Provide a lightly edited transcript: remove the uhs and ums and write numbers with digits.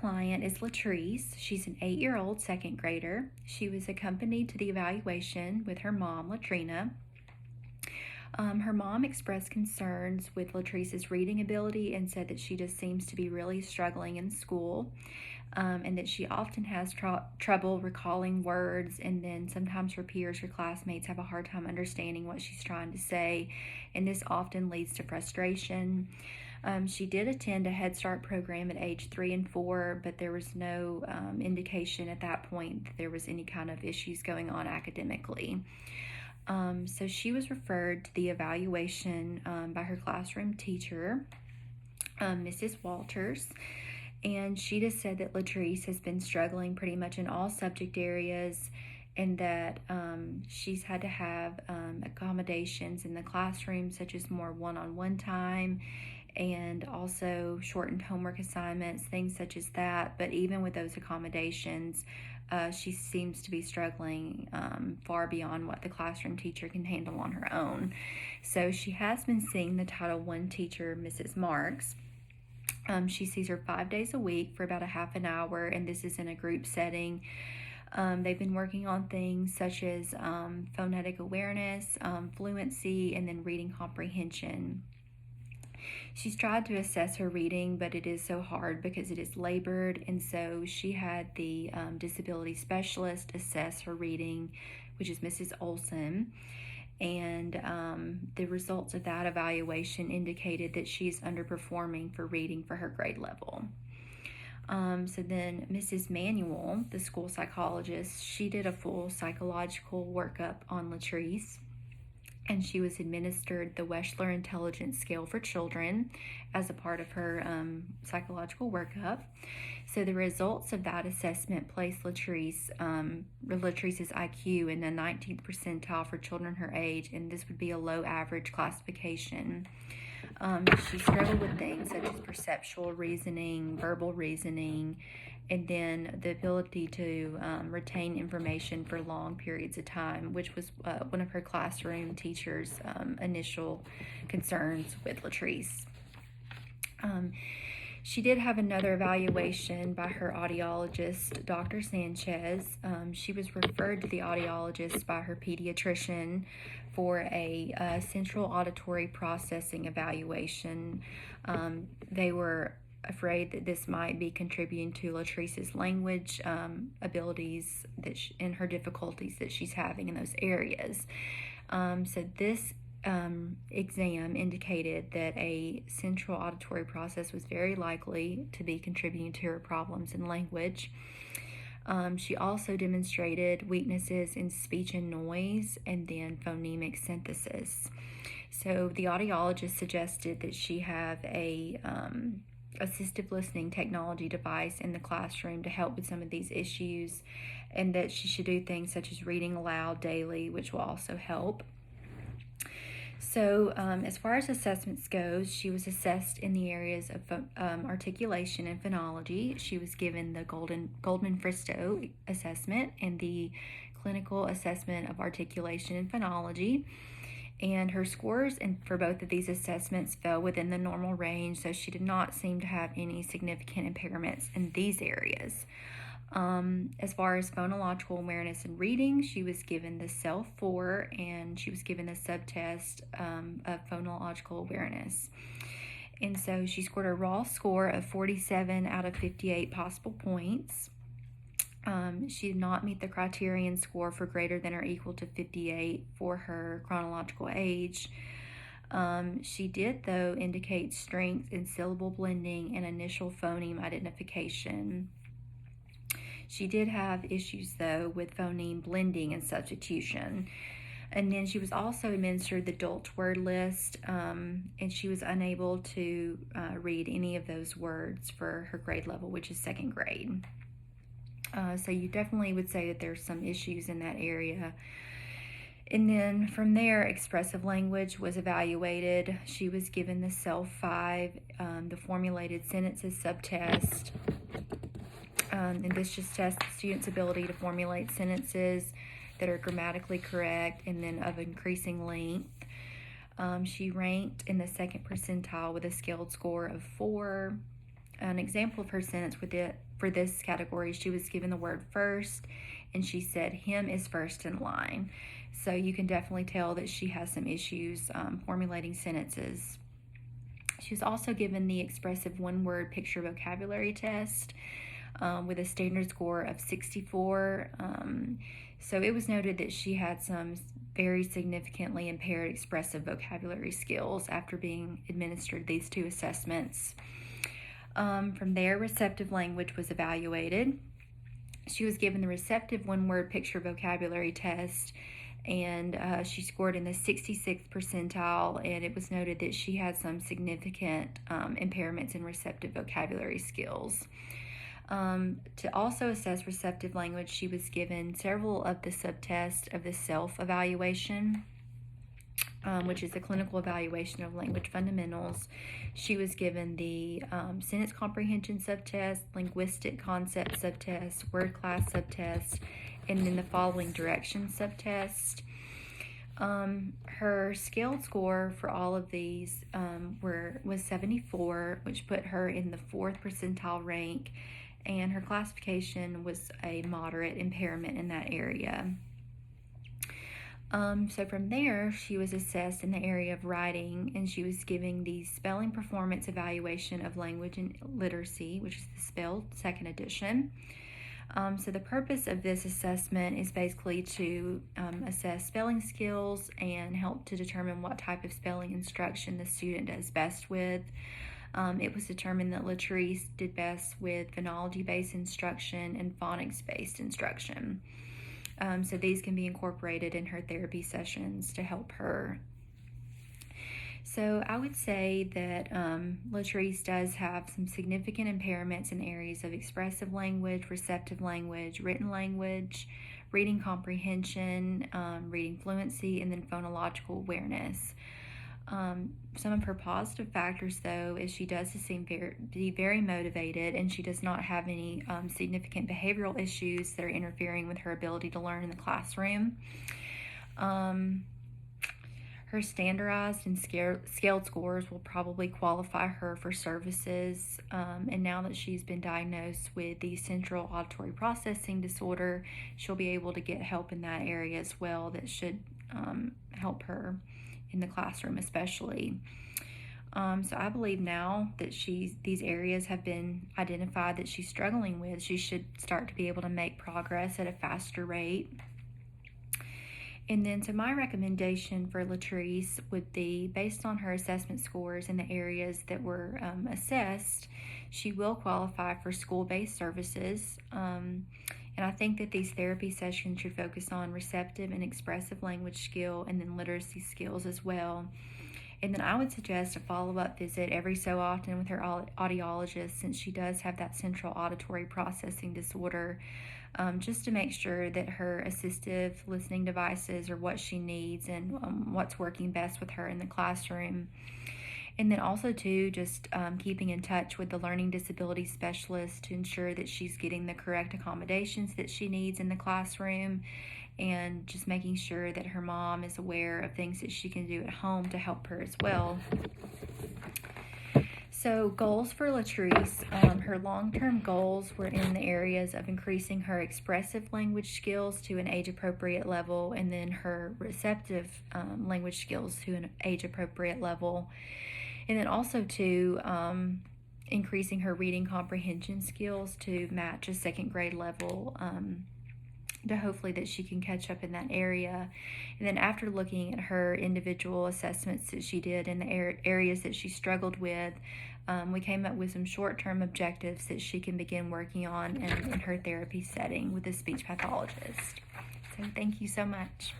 client is Latreece. She's an 8-year-old second grader. She was accompanied to the evaluation with her mom, Latrina. Her mom expressed concerns with Latreece's reading ability and said that she just seems to be really struggling in school, and that she often has trouble recalling words, and then sometimes her peers or classmates have a hard time understanding what she's trying to say, and this often leads to frustration. She did attend a Head Start program at age 3 and 4, but there was no indication at that point that there was any kind of issues going on academically. So she was referred to the evaluation by her classroom teacher, Mrs. Walters, and she just said that Latreece has been struggling pretty much in all subject areas, and that she's had to have accommodations in the classroom, such as more one-on-one time, and also shortened homework assignments, things such as that. But even with those accommodations, she seems to be struggling far beyond what the classroom teacher can handle on her own. So she has been seeing the Title I teacher, Mrs. Marks. She sees her 5 days a week for about a half an hour, and this is in a group setting. They've been working on things such as phonetic awareness, fluency, and then reading comprehension. She's tried to assess her reading, but it is so hard because it is labored, and so she had the disability specialist assess her reading, which is Mrs. Olson, and the results of that evaluation indicated that she's underperforming for reading for her grade level. So then Mrs. Manuel, the school psychologist, she did a full psychological workup on Latreece, and she was administered the Wechsler Intelligence Scale for Children as a part of her psychological workup. So the results of that assessment placed Latreece's IQ in the 19th percentile for children her age, and this would be a low average classification. She struggled with things such as perceptual reasoning, verbal reasoning, and then the ability to retain information for long periods of time, which was one of her classroom teachers' initial concerns with Latreece. She did have another evaluation by her audiologist, Dr. Sanchez. She was referred to the audiologist by her pediatrician for a central auditory processing evaluation. They were afraid that this might be contributing to Latreece's language abilities and her difficulties that she's having in those areas. So this exam indicated that a central auditory process was very likely to be contributing to her problems in language. She also demonstrated weaknesses in speech and noise, and then phonemic synthesis. So the audiologist suggested that she have a assistive listening technology device in the classroom to help with some of these issues, and that she should do things such as reading aloud daily, which will also help. So as far as assessments goes, she was assessed in the areas of articulation and phonology. She was given the Goldman-Fristow assessment and the clinical assessment of articulation and phonology. And her scores for both of these assessments fell within the normal range, so she did not seem to have any significant impairments in these areas. As far as phonological awareness and reading, she was given the SELF-4, and she was given a subtest of phonological awareness. And so she scored a raw score of 47 out of 58 possible points. She did not meet the criterion score for greater than or equal to 58 for her chronological age. She did, though, indicate strength in syllable blending and initial phoneme identification. She did have issues, though, with phoneme blending and substitution. And then she was also administered the Dolch word list, and she was unable to read any of those words for her grade level, which is second grade. So you definitely would say that there's some issues in that area. And then from there, expressive language was evaluated. She was given the SELF-5, the formulated sentences subtest. And this just tests the student's ability to formulate sentences that are grammatically correct and then of increasing length. She ranked in the second percentile with a scaled score of 4. an example of her sentence for this category, she was given the word first, and she said, "Him is first in line." So you can definitely tell that she has some issues formulating sentences. She was also given the expressive one-word picture vocabulary test with a standard score of 64. So it was noted that she had some very significantly impaired expressive vocabulary skills after being administered these two assessments. From there, receptive language was evaluated. She was given the receptive one-word picture vocabulary test, and she scored in the 66th percentile, and it was noted that she had some significant impairments in receptive vocabulary skills. To also assess receptive language, she was given several of the subtests of the self-evaluation, which is a clinical evaluation of language fundamentals. She was given the sentence comprehension subtest, linguistic concept subtest, word class subtest, and then the following direction subtest. Her scaled score for all of these was 74, which put her in the 4th percentile rank, and her classification was a moderate impairment in that area. So from there, she was assessed in the area of writing, and she was giving the spelling performance evaluation of language and literacy, which is the spelled second edition. So the purpose of this assessment is basically to assess spelling skills and help to determine what type of spelling instruction the student does best with. It was determined that Latreece did best with phonology-based instruction and phonics-based instruction. So these can be incorporated in her therapy sessions to help her. So I would say that Latreece does have some significant impairments in areas of expressive language, receptive language, written language, reading comprehension, reading fluency, and then phonological awareness. Some of her positive factors, though, is she does seem to be very motivated, and she does not have any significant behavioral issues that are interfering with her ability to learn in the classroom. Her standardized and scaled scores will probably qualify her for services, and now that she's been diagnosed with the central auditory processing disorder, she'll be able to get help in that area as well. That should help her in the classroom especially. So I believe now that these areas have been identified that she's struggling with, she should start to be able to make progress at a faster rate. And then, so my recommendation for Latreece would be, based on her assessment scores in the areas that were assessed, she will qualify for school-based services. And I think that these therapy sessions should focus on receptive and expressive language skill and then literacy skills as well. And then I would suggest a follow-up visit every so often with her audiologist, since she does have that central auditory processing disorder, just to make sure that her assistive listening devices are what she needs and what's working best with her in the classroom. And then also, too, just keeping in touch with the learning disability specialist to ensure that she's getting the correct accommodations that she needs in the classroom, and just making sure that her mom is aware of things that she can do at home to help her as well. So goals for Latreece, her long-term goals were in the areas of increasing her expressive language skills to an age-appropriate level, and then her receptive language skills to an age-appropriate level. And then also to increasing her reading comprehension skills to match a second grade level, to hopefully that she can catch up in that area. And then after looking at her individual assessments that she did in the areas that she struggled with, we came up with some short-term objectives that she can begin working on in her therapy setting with a speech pathologist. So thank you so much.